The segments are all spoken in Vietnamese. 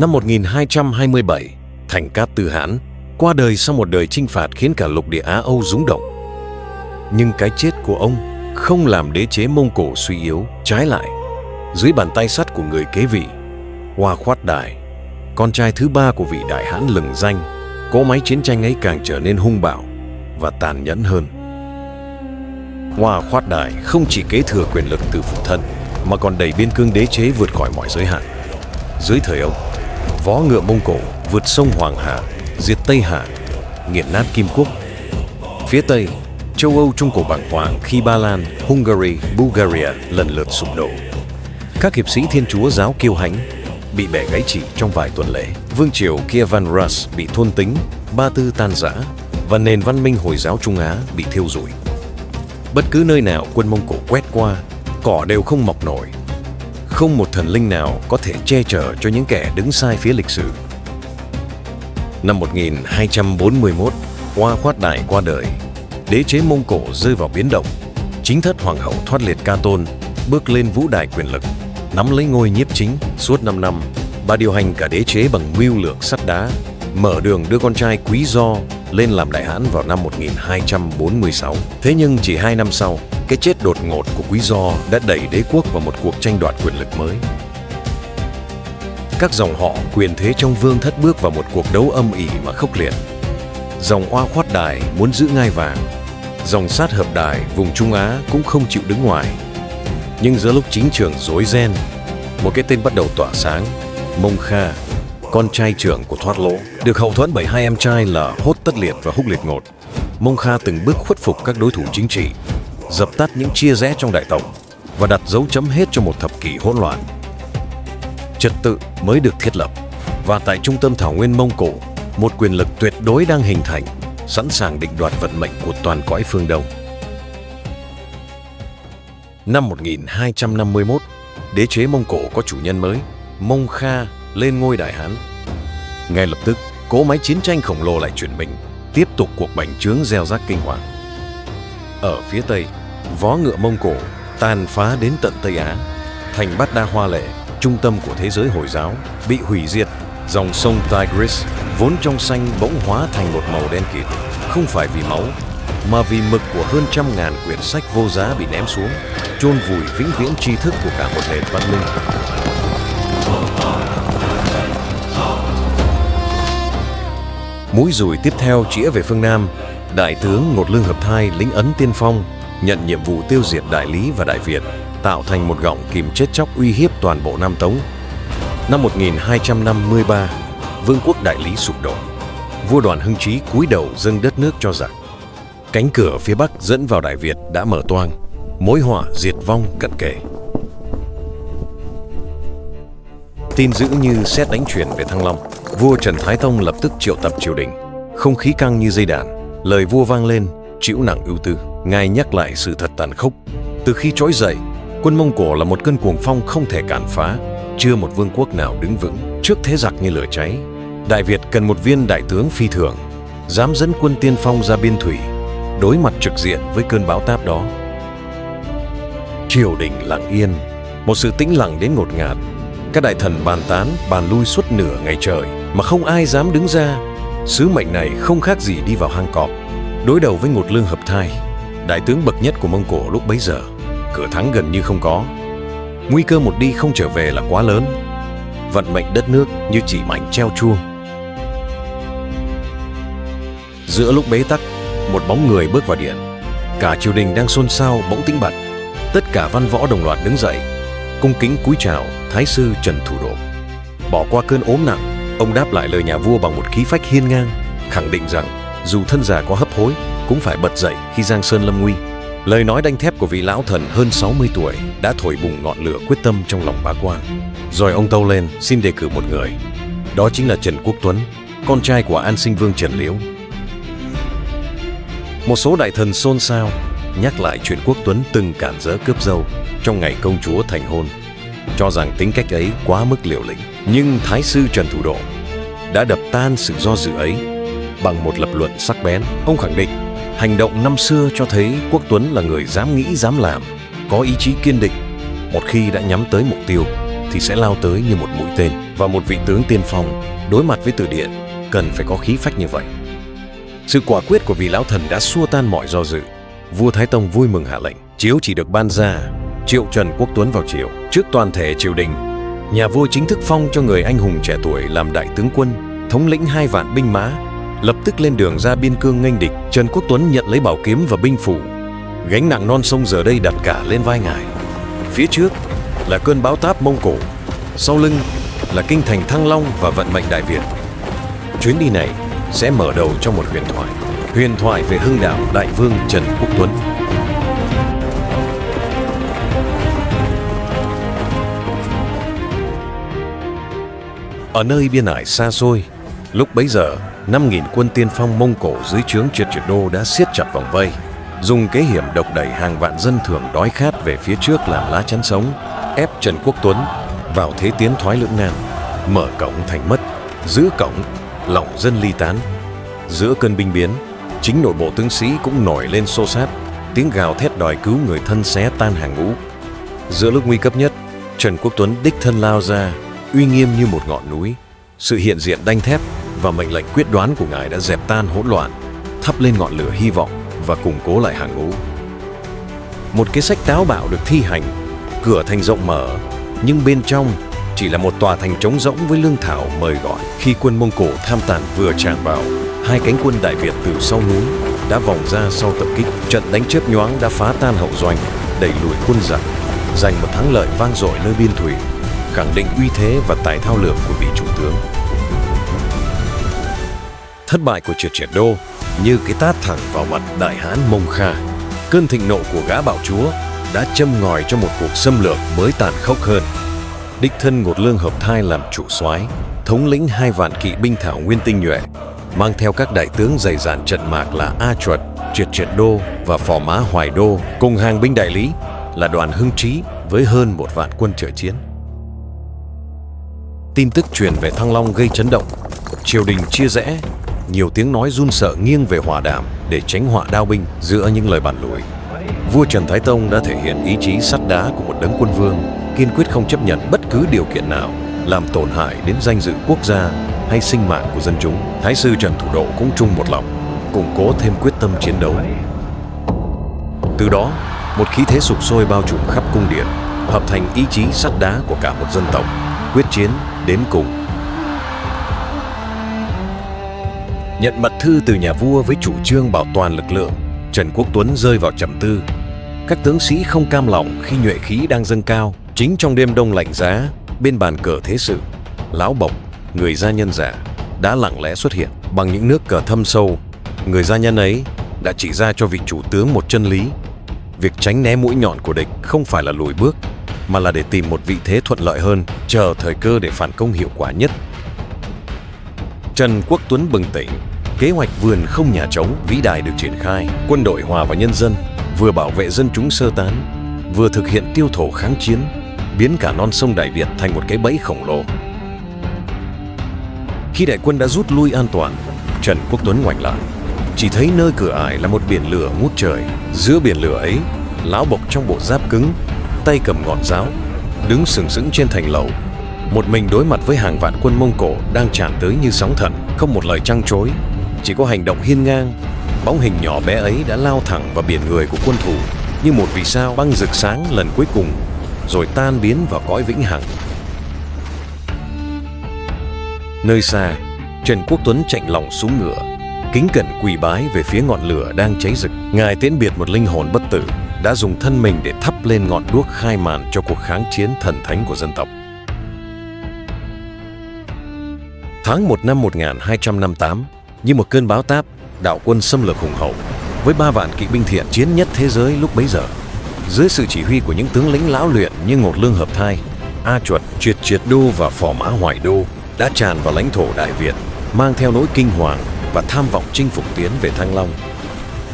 Năm 1227, Thành Cát Tư Hãn qua đời sau một đời chinh phạt khiến cả lục địa Á Âu rúng động. Nhưng cái chết của ông không làm đế chế Mông Cổ suy yếu, trái lại, dưới bàn tay sắt của người kế vị, Hoa Khoát Đài, con trai thứ ba của vị đại hãn lừng danh, cỗ máy chiến tranh ấy càng trở nên hung bạo và tàn nhẫn hơn. Hoa Khoát Đài không chỉ kế thừa quyền lực từ phụ thân, mà còn đẩy biên cương đế chế vượt khỏi mọi giới hạn. Dưới thời ông, vó ngựa Mông Cổ vượt sông Hoàng Hà, diệt Tây Hà, nghiền nát Kim Quốc. Phía Tây, châu Âu Trung Cổ bàng hoàng khi Ba Lan, Hungary, Bulgaria lần lượt sụp đổ. Các hiệp sĩ Thiên Chúa giáo kiêu hãnh bị bẻ gãy chỉ trong vài tuần lễ. Vương triều Kievan Rus bị thôn tính, Ba Tư tan rã và nền văn minh Hồi giáo Trung Á bị thiêu rụi. Bất cứ nơi nào quân Mông Cổ quét qua, cỏ đều không mọc nổi. Không một thần linh nào có thể che chở cho những kẻ đứng sai phía lịch sử. Năm 1241, Hoa Khoát Đài qua đời. Đế chế Mông Cổ rơi vào biến động. Chính thất hoàng hậu thoát liệt Ca Tôn bước lên vũ đài quyền lực, nắm lấy ngôi nhiếp chính. Suốt 5 năm, bà điều hành cả đế chế bằng mưu lược sắt đá, mở đường đưa con trai Quý Do lên làm đại hãn vào năm 1246. Thế nhưng chỉ 2 năm sau, cái chết đột ngột của Quý Do đã đẩy đế quốc vào một cuộc tranh đoạt quyền lực mới. Các dòng họ quyền thế trong vương thất bước vào một cuộc đấu âm ỉ mà khốc liệt. Dòng Hoa Khoát Đài muốn giữ ngai vàng, dòng Sát Hợp Đài vùng Trung Á cũng không chịu đứng ngoài. Nhưng giữa lúc chính trường rối ren, một cái tên bắt đầu tỏa sáng, Mông Kha, con trai trưởng của Thoát Lỗ, được hậu thuẫn bởi hai em trai là Hốt Tất Liệt và Húc Liệt Ngột. Mông Kha từng bước khuất phục các đối thủ chính trị, dập tắt những chia rẽ trong đại tộc và đặt dấu chấm hết cho một thập kỷ hỗn loạn. Trật tự mới được thiết lập, và tại trung tâm thảo nguyên Mông Cổ, một quyền lực tuyệt đối đang hình thành, sẵn sàng định đoạt vận mệnh của toàn cõi phương Đông. Năm 1251, đế chế Mông Cổ có chủ nhân mới, Mông Kha lên ngôi đại hãn. Ngay lập tức, cỗ máy chiến tranh khổng lồ lại chuyển mình, tiếp tục cuộc bành trướng gieo rắc kinh hoàng. Ở phía Tây, vó ngựa Mông Cổ tàn phá đến tận Tây Á. Thành Bát Đa Hoa Lệ, trung tâm của thế giới Hồi giáo, bị hủy diệt. Dòng sông Tigris vốn trong xanh bỗng hóa thành một màu đen kịt, không phải vì máu, mà vì mực của hơn 100.000 quyển sách vô giá bị ném xuống, chôn vùi vĩnh viễn tri thức của cả một nền văn minh. Mũi dùi tiếp theo chĩa về phương Nam. Đại tướng Ngột Lương Hợp Thai, lính Ấn tiên phong, nhận nhiệm vụ tiêu diệt Đại Lý và Đại Việt, tạo thành một gọng kìm chết chóc uy hiếp toàn bộ Nam Tống. Năm 1253, Vương quốc Đại Lý sụp đổ. Vua Đoàn Hưng Trí cúi đầu dâng đất nước cho giặc. Cánh cửa phía Bắc dẫn vào Đại Việt đã mở toang, mối họa diệt vong cận kề. Tin dữ như sét đánh truyền về Thăng Long, vua Trần Thái Tông lập tức triệu tập triều đình. Không khí căng như dây đàn, lời vua vang lên, trĩu nặng ưu tư. Ngài nhắc lại sự thật tàn khốc. Từ khi trỗi dậy, quân Mông Cổ là một cơn cuồng phong không thể cản phá. Chưa một vương quốc nào đứng vững trước thế giặc như lửa cháy. Đại Việt cần một viên đại tướng phi thường, dám dẫn quân tiên phong ra biên thủy, đối mặt trực diện với cơn bão táp đó. Triều đình lặng yên, một sự tĩnh lặng đến ngột ngạt. Các đại thần bàn tán, bàn lui suốt nửa ngày trời mà không ai dám đứng ra. Sứ mệnh này không khác gì đi vào hang cọp, đối đầu với Ngột Lương Hợp Thai, đại tướng bậc nhất của Mông Cổ lúc bấy giờ. Cửa thắng gần như không có. Nguy cơ một đi không trở về là quá lớn. Vận mệnh đất nước như chỉ mảnh treo chuông. Giữa lúc bế tắc, một bóng người bước vào điện. Cả triều đình đang xôn xao bỗng tĩnh bặt. Tất cả văn võ đồng loạt đứng dậy, cung kính cúi chào Thái sư Trần Thủ Độ. Bỏ qua cơn ốm nặng, ông đáp lại lời nhà vua bằng một khí phách hiên ngang, khẳng định rằng dù thân già có hấp hối cũng phải bật dậy khi giang sơn lâm nguy. Lời nói đanh thép của vị lão thần hơn 60 tuổi đã thổi bùng ngọn lửa quyết tâm trong lòng bá quan. Rồi ông tâu lên xin đề cử một người. Đó chính là Trần Quốc Tuấn, con trai của An Sinh Vương Trần Liễu. Một số đại thần xôn xao nhắc lại chuyện Quốc Tuấn từng cản rỡ cướp dâu trong ngày công chúa thành hôn, cho rằng tính cách ấy quá mức liều lĩnh. Nhưng Thái sư Trần Thủ Độ đã đập tan sự do dự ấy bằng một lập luận sắc bén. Ông khẳng định hành động năm xưa cho thấy Quốc Tuấn là người dám nghĩ dám làm, có ý chí kiên định. Một khi đã nhắm tới mục tiêu thì sẽ lao tới như một mũi tên. Và một vị tướng tiên phong đối mặt với Từ Điện cần phải có khí phách như vậy. Sự quả quyết của vị lão thần đã xua tan mọi do dự. Vua Thái Tông vui mừng hạ lệnh, chiếu chỉ được ban ra, triệu Trần Quốc Tuấn vào triều. Trước toàn thể triều đình, nhà vua chính thức phong cho người anh hùng trẻ tuổi làm đại tướng quân, thống lĩnh 2 vạn binh mã, lập tức lên đường ra biên cương nghênh địch. Trần Quốc Tuấn nhận lấy bảo kiếm và binh phủ, gánh nặng non sông giờ đây đặt cả lên vai ngài. Phía trước là cơn bão táp Mông Cổ, sau lưng là kinh thành Thăng Long và vận mệnh Đại Việt. Chuyến đi này sẽ mở đầu cho một huyền thoại về hưng đạo đại vương Trần Quốc Tuấn. Ở nơi biên ải xa xôi, lúc bấy giờ 5.000 quân tiên phong Mông Cổ dưới trướng Triệt Triệt Đô đã siết chặt vòng vây, dùng kế hiểm độc đẩy hàng vạn dân thường đói khát về phía trước làm lá chắn sống, ép Trần Quốc Tuấn vào thế tiến thoái lưỡng nan, mở cổng thành mất, giữ cổng lỏng dân ly tán. Giữa cơn binh biến, chính nội bộ tướng sĩ cũng nổi lên xô xát, tiếng gào thét đòi cứu người thân xé tan hàng ngũ. Giữa lúc nguy cấp nhất, Trần Quốc Tuấn đích thân lao ra, uy nghiêm như một ngọn núi. Sự hiện diện đanh thép và mệnh lệnh quyết đoán của ngài đã dẹp tan hỗn loạn, thắp lên ngọn lửa hy vọng và củng cố lại hàng ngũ. Một kế sách táo bạo được thi hành, cửa thành rộng mở, nhưng bên trong chỉ là một tòa thành trống rỗng với lương thảo mời gọi. Khi quân Mông Cổ tham tàn vừa tràn vào, 2 cánh quân Đại Việt từ sau núi đã vòng ra sau tập kích. Trận đánh chớp nhoáng đã phá tan hậu doanh, đẩy lùi quân giặc, giành một thắng lợi vang dội nơi biên thùy, khẳng định uy thế và tài thao lược của vị chủ tướng. Thất bại của Triệt Triệt Đô như cái tát thẳng vào mặt đại hán Mông Kha. Cơn thịnh nộ của gã bạo chúa đã châm ngòi cho một cuộc xâm lược mới tàn khốc hơn. Đích thân Ngột Lương Hợp Thai làm chủ soái, thống lĩnh 2 vạn kỵ binh thảo nguyên tinh nhuệ, mang theo các đại tướng dày dạn trận mạc là A Chuật, Triệt Triệt Đô và Phò Mã Hoài Đô, cùng hàng binh đại lý là đoàn Hưng Trí với hơn 1 vạn quân trợ chiến. Tin tức truyền về Thăng Long gây chấn động, triều đình chia rẽ, nhiều tiếng nói run sợ nghiêng về hòa đàm để tránh họa đao binh. Giữa những lời bàn lùi, vua Trần Thái Tông đã thể hiện ý chí sắt đá của một đấng quân vương, kiên quyết không chấp nhận bất cứ điều kiện nào làm tổn hại đến danh dự quốc gia hay sinh mạng của dân chúng. Thái sư Trần Thủ Độ cũng chung một lòng, củng cố thêm quyết tâm chiến đấu. Từ đó, một khí thế sục sôi bao trùm khắp cung điện, hợp thành ý chí sắt đá của cả một dân tộc, quyết chiến đến cùng. Nhận mật thư từ nhà vua với chủ trương bảo toàn lực lượng, Trần Quốc Tuấn rơi vào trầm tư. Các tướng sĩ không cam lòng khi nhuệ khí đang dâng cao. Chính trong đêm đông lạnh giá, bên bàn cờ thế sự, Lão Bộc, người gia nhân giả, đã lặng lẽ xuất hiện. Bằng những nước cờ thâm sâu, người gia nhân ấy đã chỉ ra cho vị chủ tướng một chân lý: việc tránh né mũi nhọn của địch không phải là lùi bước, mà là để tìm một vị thế thuận lợi hơn, chờ thời cơ để phản công hiệu quả nhất. Trần Quốc Tuấn bừng tỉnh, kế hoạch vườn không nhà trống vĩ đại được triển khai. Quân đội hòa vào nhân dân, vừa bảo vệ dân chúng sơ tán, vừa thực hiện tiêu thổ kháng chiến, biến cả non sông Đại Việt thành một cái bẫy khổng lồ. Khi đại quân đã rút lui an toàn, Trần Quốc Tuấn ngoảnh lại, chỉ thấy nơi cửa ải là một biển lửa ngút trời. Giữa biển lửa ấy, Lão Bộc trong bộ giáp cứng, tay cầm ngọn giáo, đứng sừng sững trên thành lầu, một mình đối mặt với hàng vạn quân Mông Cổ đang tràn tới như sóng thần. Không một lời trăng trối, chỉ có hành động hiên ngang. Bóng hình nhỏ bé ấy đã lao thẳng vào biển người của quân thù như một vì sao băng rực sáng lần cuối cùng, rồi tan biến vào cõi vĩnh hằng. Nơi xa, Trần Quốc Tuấn chạnh lòng xuống ngựa, kính cẩn quỳ bái về phía ngọn lửa đang cháy rực. Ngài tiễn biệt một linh hồn bất tử đã dùng thân mình để thắp lên ngọn đuốc khai màn cho cuộc kháng chiến thần thánh của dân tộc. Tháng 1 năm 1258, như một cơn bão táp, đạo quân xâm lược hùng hậu với 3 vạn kỵ binh thiện chiến nhất thế giới lúc bấy giờ, dưới sự chỉ huy của những tướng lĩnh lão luyện như Ngột Lương Hợp Thai, A Chuật, Triệt Triệt Đô và Phò Mã Hoài Đô, đã tràn vào lãnh thổ Đại Việt, mang theo nỗi kinh hoàng và tham vọng chinh phục tiến về Thăng Long.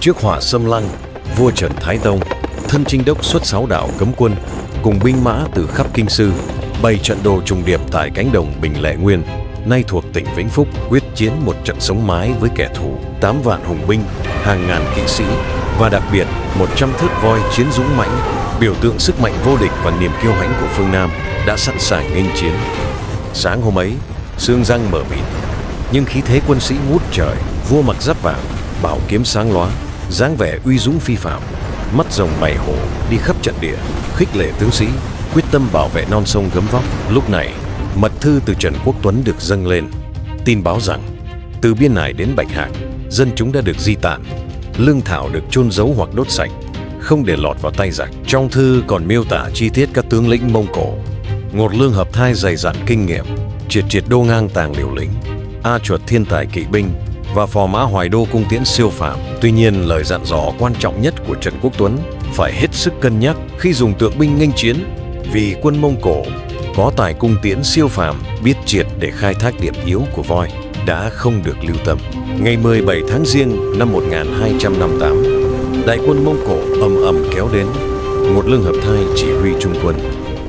Trước hỏa xâm lăng, vua Trần Thái Tông, thân chinh đốc xuất 6 đạo cấm quân, cùng binh mã từ khắp kinh sư, bày trận đồ trùng điệp tại cánh đồng Bình Lệ Nguyên, nay thuộc tỉnh Vĩnh Phúc, quyết chiến một trận sống mái với kẻ thù. 8 vạn hùng binh, hàng ngàn kỵ sĩ và đặc biệt 100 thớt voi chiến dũng mãnh, biểu tượng sức mạnh vô địch và niềm kiêu hãnh của phương Nam, đã sẵn sàng nghênh chiến. Sáng hôm ấy, sương răng mờ mịt, nhưng khí thế quân sĩ ngút trời. Vua mặc giáp vàng, bảo kiếm sáng lóa, dáng vẻ uy dũng phi phàm, mắt rồng mày hổ đi khắp trận địa, khích lệ tướng sĩ quyết tâm bảo vệ non sông gấm vóc. Lúc này, mật thư từ Trần Quốc Tuấn được dâng lên, tin báo rằng từ Biên Nải đến Bạch Hạc, dân chúng đã được di tản, lương thảo được chôn giấu hoặc đốt sạch, không để lọt vào tay giặc. Trong thư còn miêu tả chi tiết các tướng lĩnh Mông Cổ. Ngột Lương Hợp Thai dày dặn kinh nghiệm, triệt triệt đô ngang tàng liều lĩnh, A Chuột thiên tài kỵ binh và Phò Mã Hoài Đô cung tiễn siêu phàm. Tuy nhiên, lời dặn dò quan trọng nhất của Trần Quốc Tuấn phải hết sức cân nhắc khi dùng tượng binh nghênh chiến, vì quân Mông Cổ có tài cung tiễn siêu phàm, biết triệt để khai thác điểm yếu của voi, đã không được lưu tâm. Ngày 17 tháng Giêng năm 1258, đại quân Mông Cổ ầm ầm kéo đến. Ngột Lương Hợp Thai chỉ huy trung quân,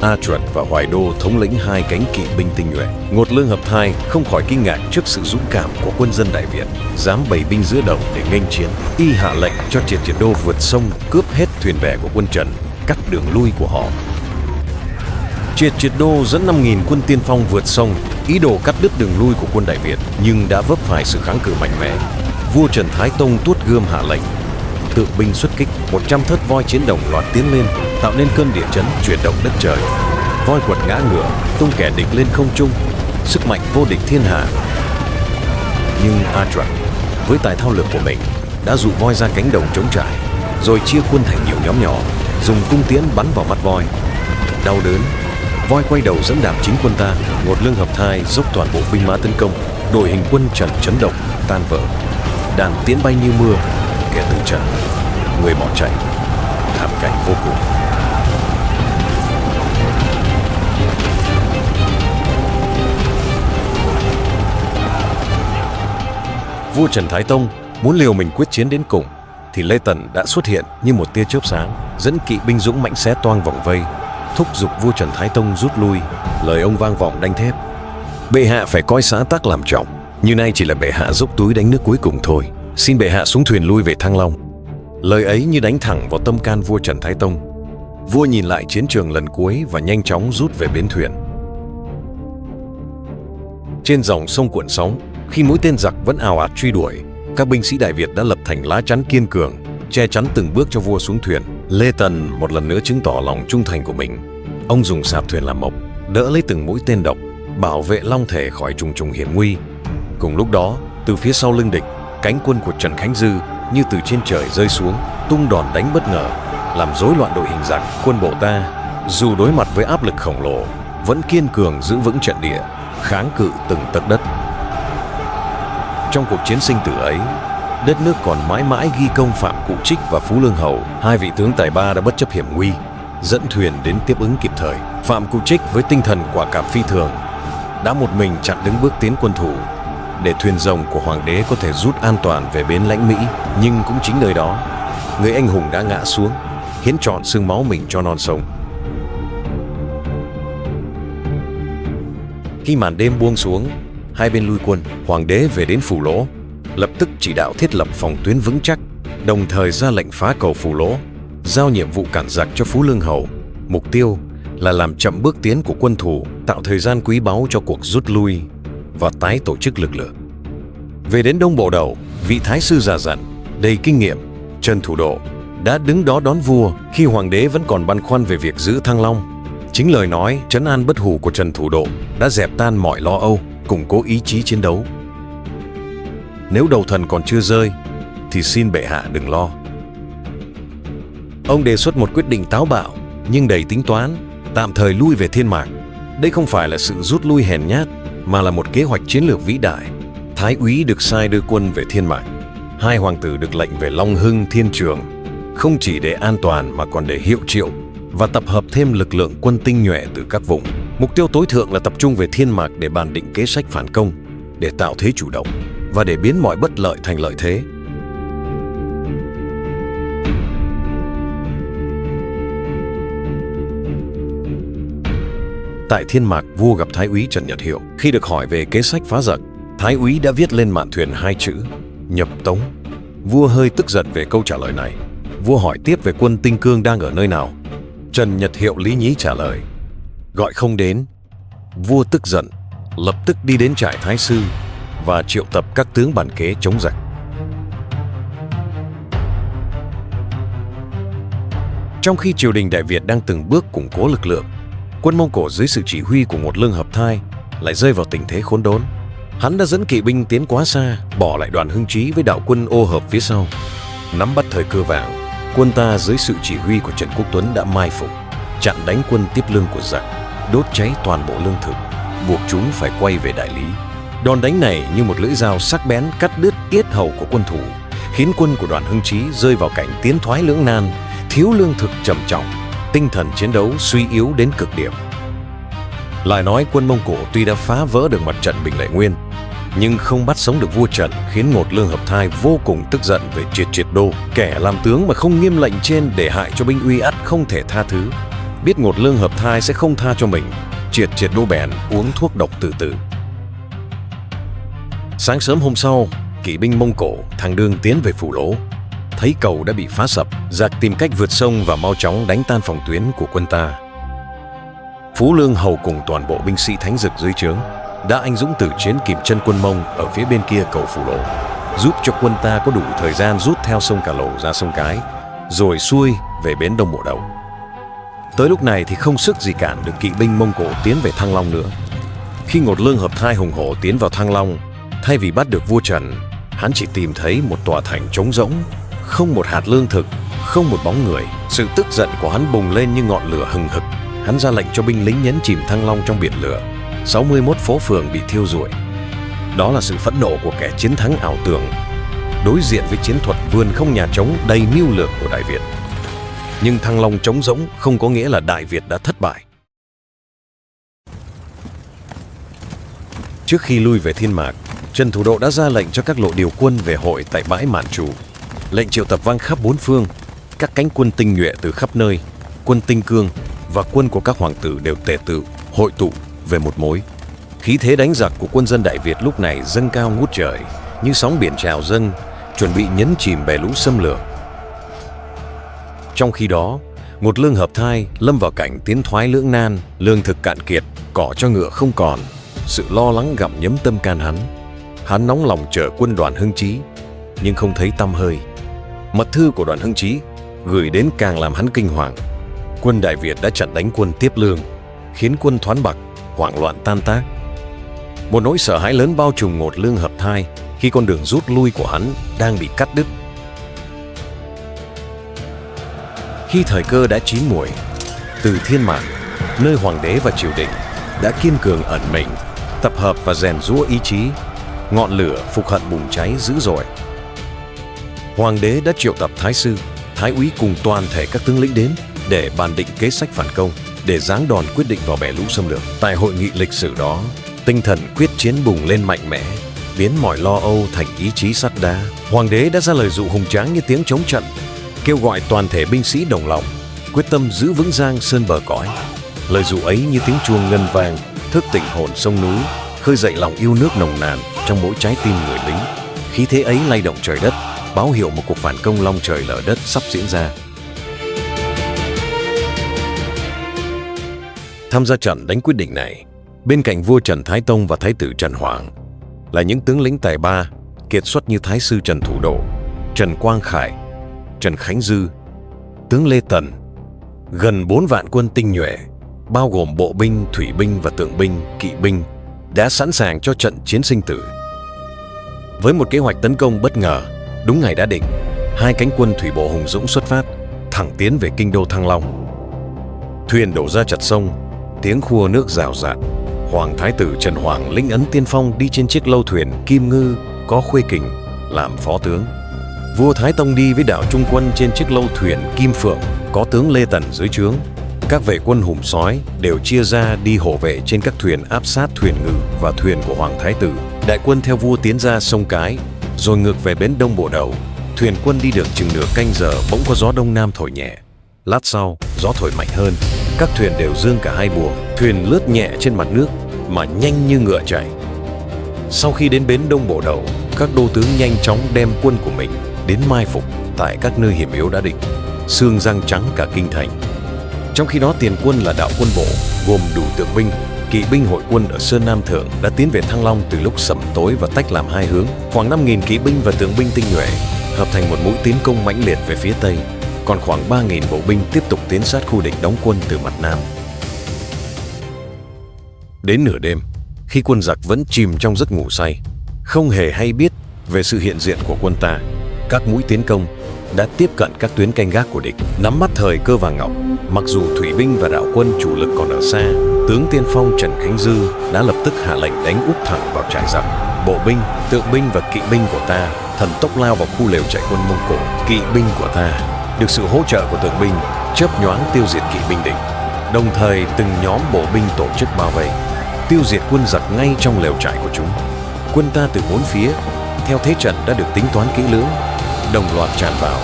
A Chuột và Hoài Đô thống lĩnh hai cánh kỵ binh tinh nhuệ. Ngột Lương Hợp Thai không khỏi kinh ngạc trước sự dũng cảm của quân dân Đại Việt, dám bày binh giữa đồng để nghênh chiến. Y hạ lệnh cho Triệt Triệt Đô vượt sông, cướp hết thuyền bè của quân Trần, cắt đường lui của họ. Triệt Triệt Đô dẫn 5.000 quân tiên phong vượt sông, ý đồ cắt đứt đường lui của quân Đại Việt, nhưng đã vấp phải sự kháng cự mạnh mẽ. Vua Trần Thái Tông tuốt gươm hạ lệnh, tự binh xuất kích. 100 thớt voi chiến đồng loạt tiến lên, tạo nên cơn địa chấn chuyển động đất trời. Voi quật ngã ngựa, tung kẻ địch lên không trung, sức mạnh vô địch thiên hạ. Nhưng A Chuột với tài thao lược của mình đã dụ voi ra cánh đồng trống trải, rồi chia quân thành nhiều nhóm nhỏ, dùng cung tiễn bắn vào mắt voi. Đau đớn, voi quay đầu dẫn đạp chính quân ta. Ngột Lương Hợp Thai dốc toàn bộ binh mã tấn công, đội hình quân Trần chấn động, tan vỡ. Đạn tiễn bay như mưa, kẻ từ trận, người bỏ chạy, thảm cảnh vô cùng. Vua Trần Thái Tông muốn liều mình quyết chiến đến cùng, thì Lê Tần đã xuất hiện như một tia chớp sáng, dẫn kỵ binh dũng mãnh xé toang vòng vây, thúc giục vua Trần Thái Tông rút lui. Lời ông vang vọng đanh thép: bệ hạ phải coi xã tắc làm trọng, như nay chỉ là bệ hạ dốc túi đánh nước cuối cùng thôi, xin bệ hạ xuống thuyền lui về Thăng Long. Lời ấy như đánh thẳng vào tâm can vua Trần Thái Tông. Vua nhìn lại chiến trường lần cuối và nhanh chóng rút về bến thuyền. Trên dòng sông cuộn sóng, khi mũi tên giặc vẫn ào ạt truy đuổi, các binh sĩ Đại Việt đã lập thành lá chắn kiên cường, che chắn từng bước cho vua xuống thuyền. Lê Tần một lần nữa chứng tỏ lòng trung thành của mình. Ông dùng sạp thuyền làm mộc, đỡ lấy từng mũi tên độc, bảo vệ long thể khỏi trùng trùng hiểm nguy. Cùng lúc đó, từ phía sau lưng địch, cánh quân của Trần Khánh Dư như từ trên trời rơi xuống, tung đòn đánh bất ngờ, làm rối loạn đội hình giặc. Quân bộ ta dù đối mặt với áp lực khổng lồ, vẫn kiên cường giữ vững trận địa, kháng cự từng tấc đất. Trong cuộc chiến sinh tử ấy, đất nước còn mãi mãi ghi công Phạm Cụ Trích và Phú Lương Hầu, hai vị tướng tài ba đã bất chấp hiểm nguy, dẫn thuyền đến tiếp ứng kịp thời. Phạm Cụ Trích với tinh thần quả cảm phi thường đã một mình chặn đứng bước tiến quân thù, để thuyền rồng của hoàng đế có thể rút an toàn về bến Lãnh Mỹ. Nhưng cũng chính nơi đó, người anh hùng đã ngã xuống, hiến trọn xương máu mình cho non sông. Khi màn đêm buông xuống, hai bên lui quân, hoàng đế về đến Phù Lỗ, lập tức chỉ đạo thiết lập phòng tuyến vững chắc, đồng thời ra lệnh phá cầu Phù Lỗ, giao nhiệm vụ cản giặc cho Phú Lương Hầu. Mục tiêu là làm chậm bước tiến của quân thù, tạo thời gian quý báu cho cuộc rút lui và tái tổ chức lực lượng. Về đến Đông Bộ Đầu, vị thái sư già dặn, đầy kinh nghiệm, Trần Thủ Độ đã đứng đó đón vua khi hoàng đế vẫn còn băn khoăn về việc giữ Thăng Long. Chính lời nói trấn an bất hủ của Trần Thủ Độ đã dẹp tan mọi lo âu, củng cố ý chí chiến đấu. Nếu đầu thần còn chưa rơi, thì xin bệ hạ đừng lo. Ông đề xuất một quyết định táo bạo nhưng đầy tính toán, tạm thời lui về Thiên Mạc. Đây không phải là sự rút lui hèn nhát, mà là một kế hoạch chiến lược vĩ đại. Thái úy được sai đưa quân về Thiên Mạc, hai hoàng tử được lệnh về Long Hưng, Thiên Trường, không chỉ để an toàn mà còn để hiệu triệu và tập hợp thêm lực lượng quân tinh nhuệ từ các vùng. Mục tiêu tối thượng là tập trung về Thiên Mạc để bàn định kế sách phản công, để tạo thế chủ động và để biến mọi bất lợi thành lợi thế. Tại Thiên Mạc, vua gặp Thái úy Trần Nhật Hiệu. Khi được hỏi về kế sách phá giặc, Thái úy đã viết lên mạn thuyền hai chữ: nhập tống. Vua hơi tức giận về câu trả lời này. Vua hỏi tiếp về quân Tinh Cương đang ở nơi nào. Trần Nhật Hiệu lý nhí trả lời: Gọi không đến, vua tức giận, lập tức đi đến trại Thái Sư và triệu tập các tướng bàn kế chống giặc. Trong khi triều đình Đại Việt đang từng bước củng cố lực lượng, quân Mông Cổ dưới sự chỉ huy của Ngột Lương Hợp Thai lại rơi vào tình thế khốn đốn. Hắn đã dẫn kỵ binh tiến quá xa, bỏ lại đoàn Hưng Trí với đạo quân ô hợp phía sau. Nắm bắt thời cơ vàng, quân ta dưới sự chỉ huy của Trần Quốc Tuấn đã mai phục, chặn đánh quân tiếp lương của giặc, đốt cháy toàn bộ lương thực, buộc chúng phải quay về Đại Lý. Đòn đánh này như một lưỡi dao sắc bén cắt đứt yết hầu của quân thủ, khiến quân của đoàn Hưng Trí rơi vào cảnh tiến thoái lưỡng nan, thiếu lương thực trầm trọng, tinh thần chiến đấu suy yếu đến cực điểm. Lại nói quân Mông Cổ tuy đã phá vỡ được mặt trận Bình Lệ Nguyên, nhưng không bắt sống được vua Trần, khiến Ngột Lương Hợp Thai vô cùng tức giận về Triệt Đô. Kẻ làm tướng mà không nghiêm lệnh trên để hại cho binh uy ắt không thể tha thứ. Biết Ngột Lương Hợp Thai sẽ không tha cho mình, Triệt Đô bèn uống thuốc độc tự tử. Sáng sớm hôm sau, kỵ binh Mông Cổ thẳng đường tiến về Phủ Lỗ. Thấy cầu đã bị phá sập, giặc tìm cách vượt sông và mau chóng đánh tan phòng tuyến của quân ta. Phú Lương hầu cùng toàn bộ binh sĩ Thánh Dực dưới trướng đã anh dũng tử chiến kìm chân quân Mông ở phía bên kia cầu Phủ Lỗ, giúp cho quân ta có đủ thời gian rút theo sông Cà Lồ ra sông Cái, rồi xuôi về bến Đông Bộ Đầu. Tới lúc này thì không sức gì cản được kỵ binh Mông Cổ tiến về Thăng Long nữa. Khi Ngột Lương Hợp Thai hùng hổ tiến vào Thăng Long, thay vì bắt được vua Trần, hắn chỉ tìm thấy một tòa thành trống rỗng, không một hạt lương thực, không một bóng người. Sự tức giận của hắn bùng lên như ngọn lửa hừng hực. Hắn ra lệnh cho binh lính nhấn chìm Thăng Long trong biển lửa. 61 phố phường bị thiêu rụi. Đó là sự phẫn nộ của kẻ chiến thắng ảo tưởng, đối diện với chiến thuật vườn không nhà trống đầy mưu lược của Đại Việt. Nhưng Thăng Long trống rỗng không có nghĩa là Đại Việt đã thất bại. Trước khi lui về Thiên Mạc, Trần Thủ Độ đã ra lệnh cho các lộ điều quân về hội tại bãi Mạn Trù. Lệnh triệu tập vang khắp bốn phương, các cánh quân tinh nhuệ từ khắp nơi, quân Tinh Cương và quân của các hoàng tử đều tề tựu, hội tụ về một mối. Khí thế đánh giặc của quân dân Đại Việt lúc này dâng cao ngút trời, như sóng biển trào dâng, chuẩn bị nhấn chìm bè lũ xâm lược. Trong khi đó, Ngột Lương Hợp Thai lâm vào cảnh tiến thoái lưỡng nan, lương thực cạn kiệt, cỏ cho ngựa không còn. Sự lo lắng gặm nhấm tâm can hắn. Hắn nóng lòng chờ quân đoàn Hưng Trí, nhưng không thấy tăm hơi. Mật thư của đoàn Hưng Trí gửi đến càng làm hắn kinh hoàng. Quân Đại Việt đã chặn đánh quân Tiếp Lương, khiến quân Thoán Bạc hoảng loạn tan tác. Một nỗi sợ hãi lớn bao trùm Ngột Lương Hợp Thai khi con đường rút lui của hắn đang bị cắt đứt. Khi thời cơ đã chín muồi, từ Thiên Mạc, nơi hoàng đế và triều đình đã kiên cường ẩn mình, tập hợp và rèn giũa ý chí, ngọn lửa phục hận bùng cháy dữ dội. Hoàng đế đã triệu tập thái sư, thái úy cùng toàn thể các tướng lĩnh đến để bàn định kế sách phản công, để giáng đòn quyết định vào bè lũ xâm lược. Tại hội nghị lịch sử đó, tinh thần quyết chiến bùng lên mạnh mẽ, biến mọi lo âu thành ý chí sắt đá. Hoàng đế đã ra lời dụ hùng tráng như tiếng chống trận, kêu gọi toàn thể binh sĩ đồng lòng, quyết tâm giữ vững Giang Sơn bờ cõi. Lời dụ ấy như tiếng chuông ngân vang, thức tỉnh hồn sông núi, khơi dậy lòng yêu nước nồng nàn trong mỗi trái tim người lính. Khí thế ấy lay động trời đất, báo hiệu một cuộc phản công long trời lở đất sắp diễn ra. Tham gia trận đánh quyết định này, bên cạnh vua Trần Thái Tông và thái tử Trần Hoàng, là những tướng lĩnh tài ba, kiệt xuất như thái sư Trần Thủ Độ, Trần Quang Khải, Trần Khánh Dư, tướng Lê Tần, gần 4 vạn quân tinh nhuệ, bao gồm bộ binh, thủy binh và tượng binh, kỵ binh, đã sẵn sàng cho trận chiến sinh tử. Với một kế hoạch tấn công bất ngờ, đúng ngày đã định, hai cánh quân thủy bộ hùng dũng xuất phát, thẳng tiến về kinh đô Thăng Long. Thuyền đổ ra chặt sông, tiếng khua nước rào rạt. Hoàng thái tử Trần Hoàng lĩnh ấn tiên phong đi trên chiếc lâu thuyền Kim Ngư có Khuê Kình làm phó tướng. Vua Thái Tông đi với đạo trung quân trên chiếc lâu thuyền Kim Phượng có tướng Lê Tần dưới trướng. Các vệ quân hùm sói đều chia ra đi hộ vệ trên các thuyền áp sát thuyền Ngự và thuyền của Hoàng thái tử. Đại quân theo vua tiến ra sông Cái, rồi ngược về bến Đông Bộ Đầu. Thuyền quân đi được chừng nửa canh giờ, bỗng có gió đông nam thổi nhẹ. Lát sau, gió thổi mạnh hơn, các thuyền đều dương cả hai buồng. Thuyền lướt nhẹ trên mặt nước mà nhanh như ngựa chạy. Sau khi đến bến Đông Bộ Đầu, các đô tướng nhanh chóng đem quân của mình đến mai phục tại các nơi hiểm yếu đã định, xương răng trắng cả kinh thành. Trong khi đó tiền quân là đạo quân bộ, gồm đủ tượng binh, kỵ binh hội quân ở Sơn Nam Thượng đã tiến về Thăng Long từ lúc sẩm tối và tách làm hai hướng. Khoảng 5.000 kỵ binh và tượng binh tinh nhuệ hợp thành một mũi tiến công mãnh liệt về phía Tây, còn khoảng 3.000 bộ binh tiếp tục tiến sát khu địch đóng quân từ mặt Nam. Đến nửa đêm, khi quân giặc vẫn chìm trong giấc ngủ say, không hề hay biết về sự hiện diện của quân ta, các mũi tiến công đã tiếp cận các tuyến canh gác của địch. Nắm bắt thời cơ vàng ngọc, mặc dù thủy binh và đạo quân chủ lực còn ở xa, tướng tiên phong Trần Khánh Dư đã lập tức hạ lệnh đánh úp thẳng vào trại giặc. Bộ binh, tượng binh và kỵ binh của ta thần tốc lao vào khu lều trại quân Mông Cổ. Kỵ binh của ta được sự hỗ trợ của tượng binh chớp nhoáng tiêu diệt kỵ binh địch, đồng thời từng nhóm bộ binh tổ chức bao vây, tiêu diệt quân giặc ngay trong lều trại của chúng. Quân ta từ bốn phía, theo thế trận đã được tính toán kỹ lưỡng, đồng loạt tràn vào.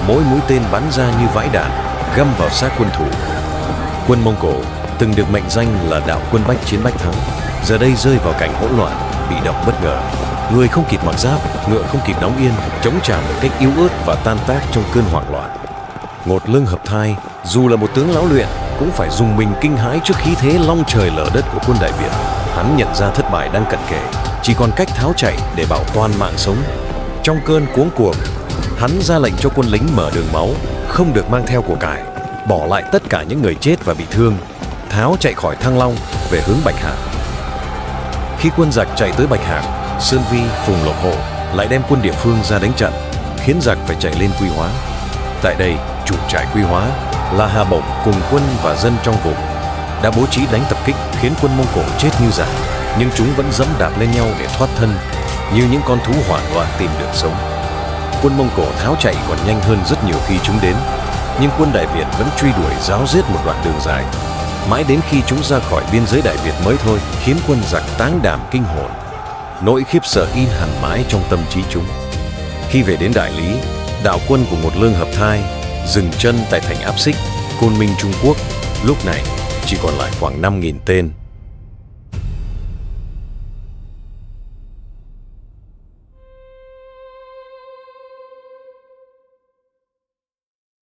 Mỗi mũi tên bắn ra như vãi đạn, găm vào xác quân thủ. Quân Mông Cổ từng được mệnh danh là đạo quân bách chiến bách thắng, giờ đây rơi vào cảnh hỗn loạn, bị động bất ngờ. Người không kịp mặc giáp, ngựa không kịp đóng yên, chống trả một cách yếu ớt và tan tác trong cơn hoảng loạn. Ngột Lương Hợp Thai, dù là một tướng lão luyện, cũng phải dùng mình kinh hãi trước khí thế long trời lở đất của quân Đại Việt. Hắn nhận ra thất bại đang cận kề, chỉ còn cách tháo chạy để bảo toàn mạng sống. Trong cơn cuống cuồng, hắn ra lệnh cho quân lính mở đường máu, không được mang theo của cải, bỏ lại tất cả những người chết và bị thương, tháo chạy khỏi Thăng Long về hướng Bạch Hạc. Khi quân giặc chạy tới Bạch Hạc, Sơn Vi, Phùng Lộc Hổ lại đem quân địa phương ra đánh trận, khiến giặc phải chạy lên Quy Hóa. Tại đây, chủ trại Quy Hóa là Hà Bổng cùng quân và dân trong vùng đã bố trí đánh tập kích, khiến quân Mông Cổ chết như giặc, nhưng chúng vẫn dẫm đạp lên nhau để thoát thân, như những con thú hoảng loạn tìm đường sống. Quân Mông Cổ tháo chạy còn nhanh hơn rất nhiều khi chúng đến, nhưng quân Đại Việt vẫn truy đuổi ráo riết một đoạn đường dài, mãi đến khi chúng ra khỏi biên giới Đại Việt mới thôi, khiến quân giặc táng đảm kinh hồn. Nỗi khiếp sợ in hằn mãi trong tâm trí chúng. Khi về đến Đại Lý, đạo quân của Ngột Lương Hợp Thai dừng chân tại thành Áp Xích, Côn Minh, Trung Quốc. Lúc này chỉ còn lại khoảng 5.000 tên.